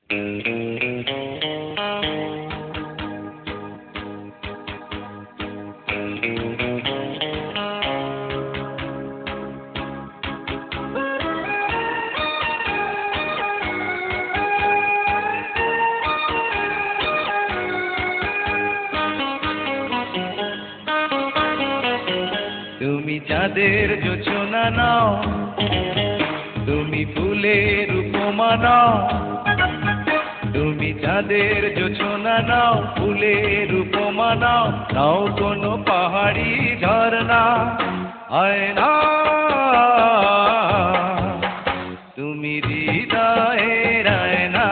তুমি চাঁদের জোছনা নাও, তুমি ফুলের উপমা নাও। তুমি চাঁদের জোছনা নাও, ফুলের উপমা নাও, নাও কোনো পাহাড়ি ঝরনা। আয়না তুমি হৃদয়ের আয়না।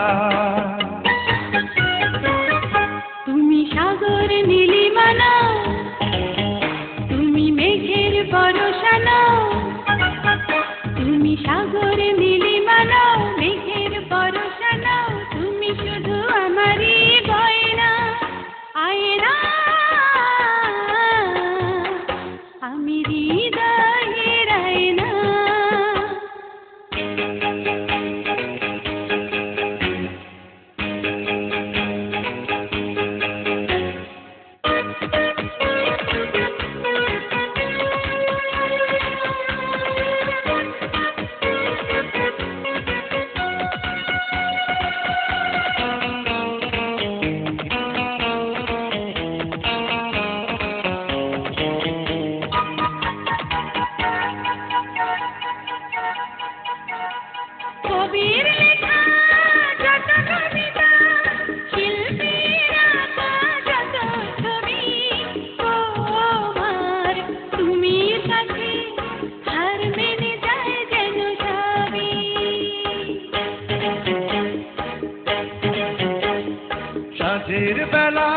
তুমি সাগর নীলিমা নাও, তুমি মেঘের বরষা নাও। তুমি সাগর নীলিমা নাও, মেঘের বরষা নাও, তুমি শুধু আমারই গয়না। আয়না আমি হৃদয়ের আয়না। কবির লেখা যত কবিতা, শিল্পীর আঁকা যত ছবি, তোমার তুমি সাথে হার মেনে যায় যেন সবই। সাঁঝের বেলা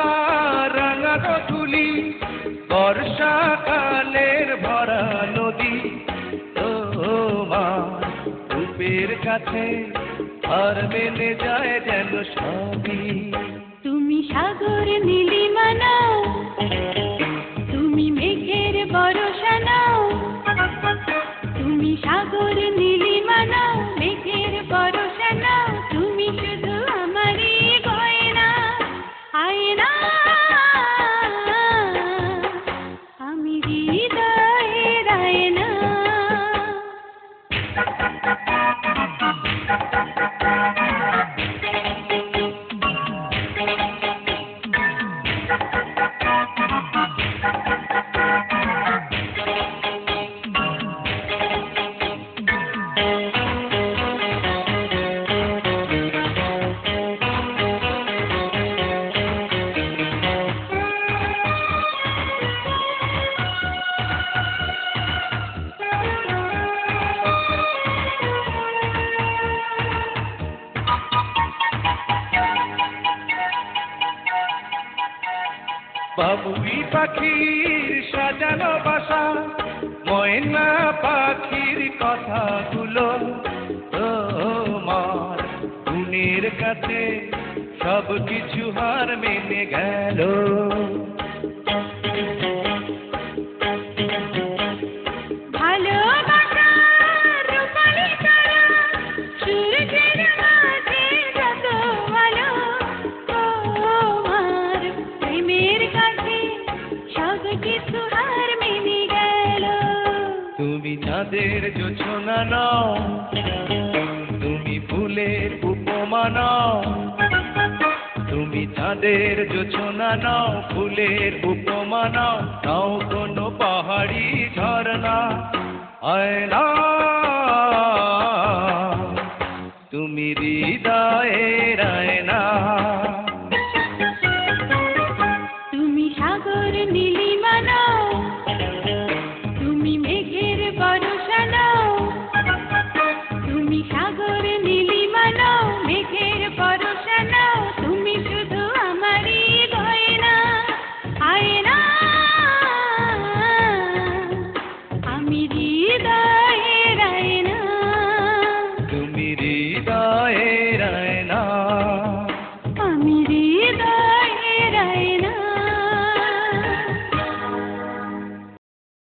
রাঙানো তুলি, বর্ষাকালের ভরা নদী, তোমার রূপের কাছে আর মেনে যায় যেন সবই। তুমি সাগর নীলিমা নাও, তুমি মেঘের বরষা নাও। তুমি সাগর নীলিমা নাও, মেঘের বরষা নাও, তুমি শুধু আমারই গয়না। আয়না আমি হৃদয়ের আয়না। বাবুই পাখির সাজানো বাসা, ময়না পাখির কথাগুলো, তোমার গুণের কাছে সব কিছু হার মেনে গেল। ভালোবাসার রূপালি তারা, সূর্যের মাঝে যত আলো, তোমার প্রেমের কাছে সব কিছু হার মেনে গেল। তুমি চাঁদের জোছনা নাও, তুমি ফুলের উপমা নাও। তুমি চাঁদের জোছনা নাও, ফুলের উপমা নাও, নাও কোনো পাহাড়ি ঝরনা। আয়না তুমি হৃদয়ের আয়না। তুমি সাগর নীলিমা নাও, তুমি মেঘের বরষা নাও। তুমি সাগর নীলিমা নাও, মেঘের বরষা নাও, তুমি শুধু আমারই গয়না। আয়না আমি হৃদয়